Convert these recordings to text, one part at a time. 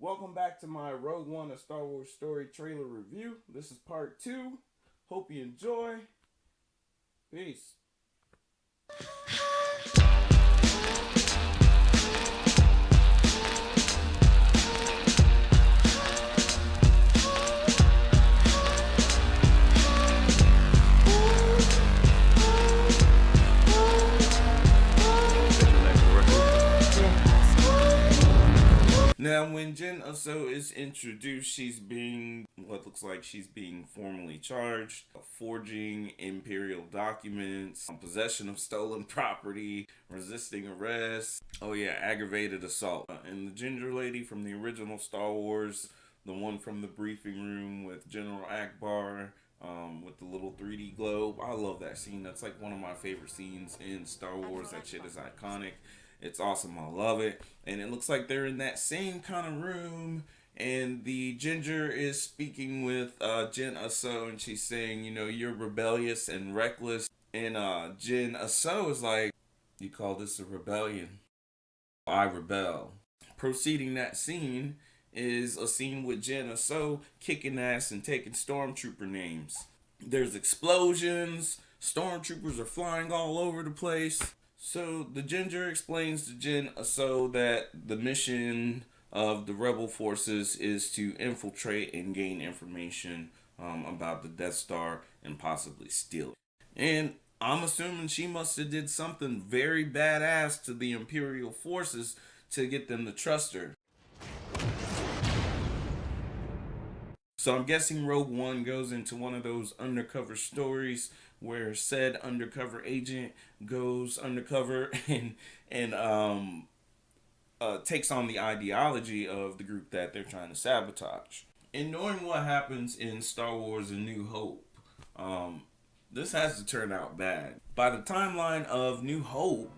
Welcome back to my Rogue One, a Star Wars story trailer review. This is part two. Hope you enjoy. Peace. Now, when Jyn Erso is introduced, what looks like she's being formally charged of forging Imperial documents, possession of stolen property, resisting arrest. Oh yeah, aggravated assault. And the ginger lady from the original Star Wars, the one from the briefing room with General Akbar, with the little 3D globe. I love that scene. That's like one of my favorite scenes in Star Wars. That shit is iconic. It's awesome. I love it. And it looks like they're in that same kind of room. And the ginger is speaking with Jyn Erso, and she's saying, you're rebellious and reckless. And Jyn Erso is like, you call this a rebellion? I rebel. Proceeding that scene is a scene with Jyn Erso kicking ass and taking stormtrooper names. There's explosions. Stormtroopers are flying all over the place. So the Ginger explains to Jyn Erso that the mission of the rebel forces is to infiltrate and gain information about the Death Star and possibly steal it. And I'm assuming she must have did something very badass to the Imperial forces to get them to trust her. So I'm guessing Rogue One goes into one of those undercover stories where said undercover agent goes undercover and takes on the ideology of the group that they're trying to sabotage. And knowing what happens in Star Wars: A New Hope, this has to turn out bad. By the timeline of New Hope,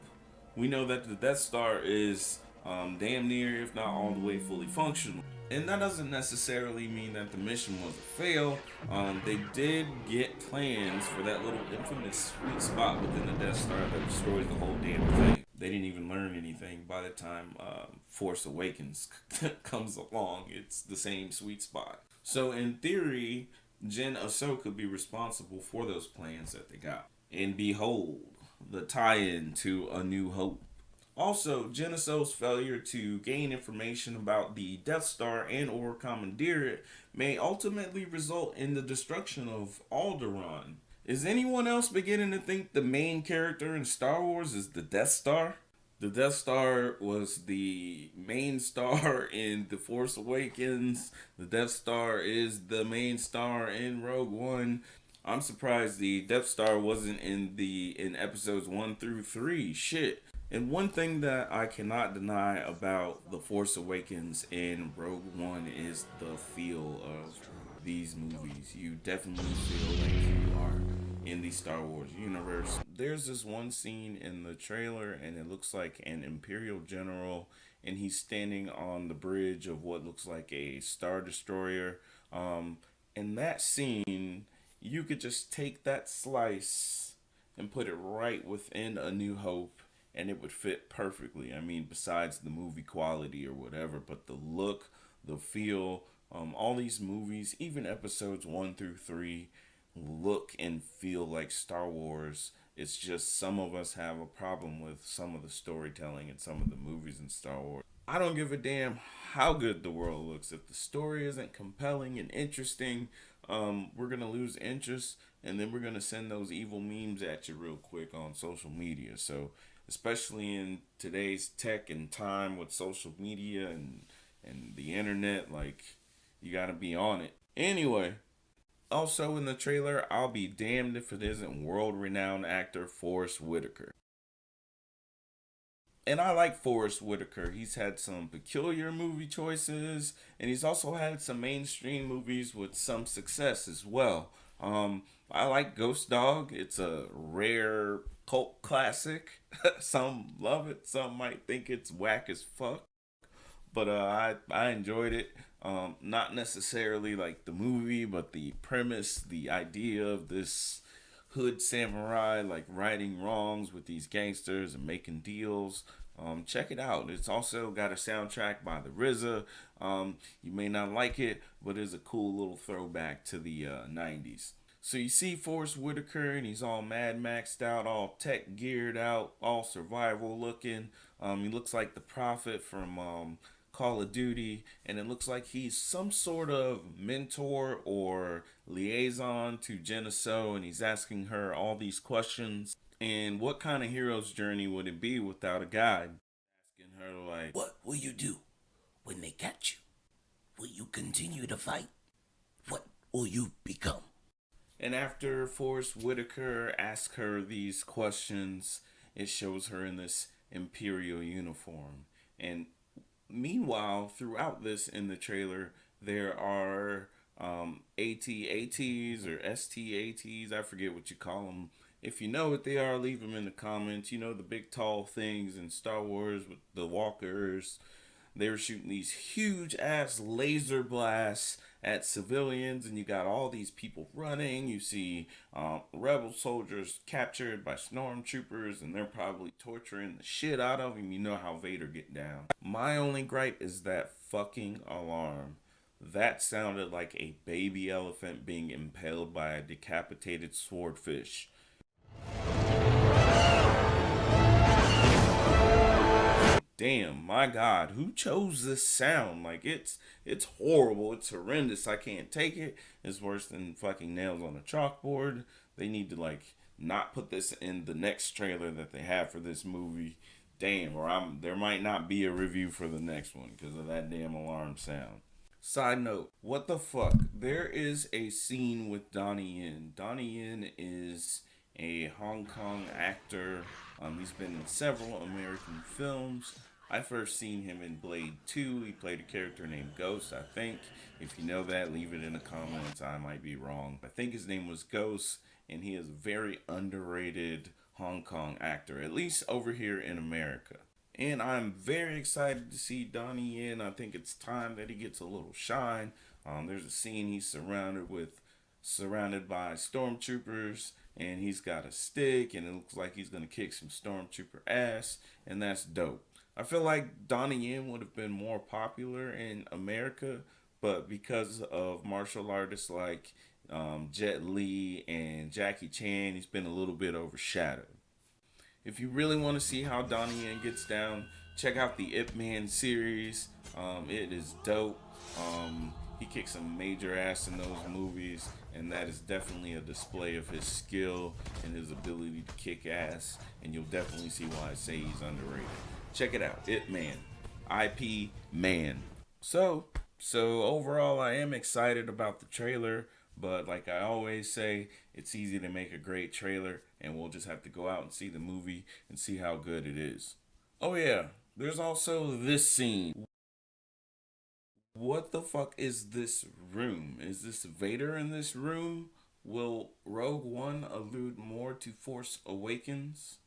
we know that the Death Star is damn near, if not all the way, fully functional. And that doesn't necessarily mean that the mission was a fail. They did get plans for that little infamous sweet spot within the Death Star that destroys the whole damn thing. They didn't even learn anything by the time Force Awakens comes along. It's the same sweet spot. So in theory, Jyn Erso could be responsible for those plans that they got. And behold, the tie-in to A New Hope. Also, Jyn Erso's failure to gain information about the Death Star and or commandeer it may ultimately result in the destruction of Alderaan. Is anyone else beginning to think the main character in Star Wars is the Death Star? The Death Star was the main star in The Force Awakens. The Death Star is the main star in Rogue One. I'm surprised the Death Star wasn't in episodes 1 through 3. Shit. And one thing that I cannot deny about The Force Awakens and Rogue One is the feel of these movies. You definitely feel like you are in the Star Wars universe. There's this one scene in the trailer, and it looks like an Imperial general, and he's standing on the bridge of what looks like a Star Destroyer. In that scene, you could just take that slice and put it right within A New Hope, and it would fit perfectly. I mean, besides the movie quality or whatever, but the look, the feel, all these movies, even episodes 1 through 3, look and feel like Star Wars. It's just some of us have a problem with some of the storytelling in some of the movies in Star Wars. I don't give a damn how good the world looks. If the story isn't compelling and interesting, we're going to lose interest, and then we're going to send those evil memes at you real quick on social media. So especially in today's tech and time with social media and the internet, like, you gotta be on it. Anyway, also in the trailer, I'll be damned if it isn't world-renowned actor Forrest Whitaker. And I like Forrest Whitaker. He's had some peculiar movie choices, and he's also had some mainstream movies with some success as well. I like Ghost Dog. It's a rare cult classic. Some love it. Some might think it's whack as fuck. But I enjoyed it. Not necessarily like the movie, but the premise, the idea of this hood samurai like righting wrongs with these gangsters and making deals. Check it out. It's also got a soundtrack by the RZA. You may not like it, but it's a cool little throwback to the 90s. So you see Forrest Whitaker, and he's all Mad Maxed out, all tech geared out, all survival looking. He looks like the Prophet from Call of Duty, and it looks like he's some sort of mentor or liaison to Jenna So, and he's asking her all these questions. And what kind of hero's journey would it be without a guide? Asking her, like, What will you do when they catch you? Will you continue to fight? What will you become? and after Forrest Whitaker asks her these questions, it shows her in this Imperial uniform. And meanwhile, throughout this in the trailer, there are AT-ATs or ST-ATs. I forget what you call them. If you know what they are, leave them in the comments. You know, the big tall things in Star Wars with the walkers. They were shooting these huge ass laser blasts at civilians, and you got all these people running. You see rebel soldiers captured by stormtroopers, and they're probably torturing the shit out of them. You know how Vader get down. My only gripe is that fucking alarm. That sounded like a baby elephant being impaled by a decapitated swordfish. Damn, my God, who chose this sound? Like it's horrible, it's horrendous. I can't take it. It's worse than fucking nails on a chalkboard. They need to like not put this in the next trailer that they have for this movie. Damn, or there might not be a review for the next one because of that damn alarm sound. Side note, what the fuck? There is a scene with Donnie Yen. Donnie Yen is a Hong Kong actor. He's been in several American films. I first seen him in Blade 2. He played a character named Ghost, I think. If you know that, leave it in the comments. I might be wrong. I think his name was Ghost, and he is a very underrated Hong Kong actor, at least over here in America. And I'm very excited to see Donnie Yen. I think it's time that he gets a little shine. There's a scene he's surrounded by stormtroopers, and he's got a stick, and it looks like he's gonna kick some stormtrooper ass, and that's dope. I feel like Donnie Yen would have been more popular in America, but because of martial artists like Jet Li and Jackie Chan, he's been a little bit overshadowed. If you really want to see how Donnie Yen gets down, check out the Ip Man series. It is dope. He kicks some major ass in those movies, and that is definitely a display of his skill and his ability to kick ass. And you'll definitely see why I say he's underrated. Check it out, Ip Man, IP Man. So overall, I am excited about the trailer. But like I always say, it's easy to make a great trailer, and we'll just have to go out and see the movie and see how good it is. Oh yeah, there's also this scene. What the fuck is this room? Is this Vader in this room? Will Rogue One allude more to Force Awakens?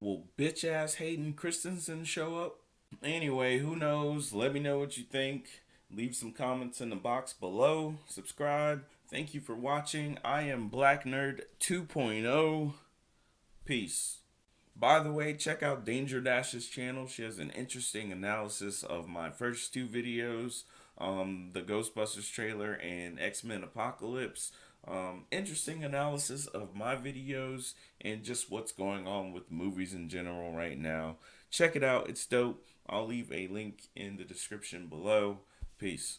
Will bitch ass Hayden Christensen show up? Anyway, who knows? Let me know what you think. Leave some comments in the box below. Subscribe. Thank you for watching. I am Black Nerd 2.0. Peace. By the way, check out Danger Dash's channel. She has an interesting analysis of my first two videos, the Ghostbusters trailer and X-Men Apocalypse. Interesting analysis of my videos and just what's going on with movies in general right now. Check it out. It's dope. I'll leave a link in the description below. Peace.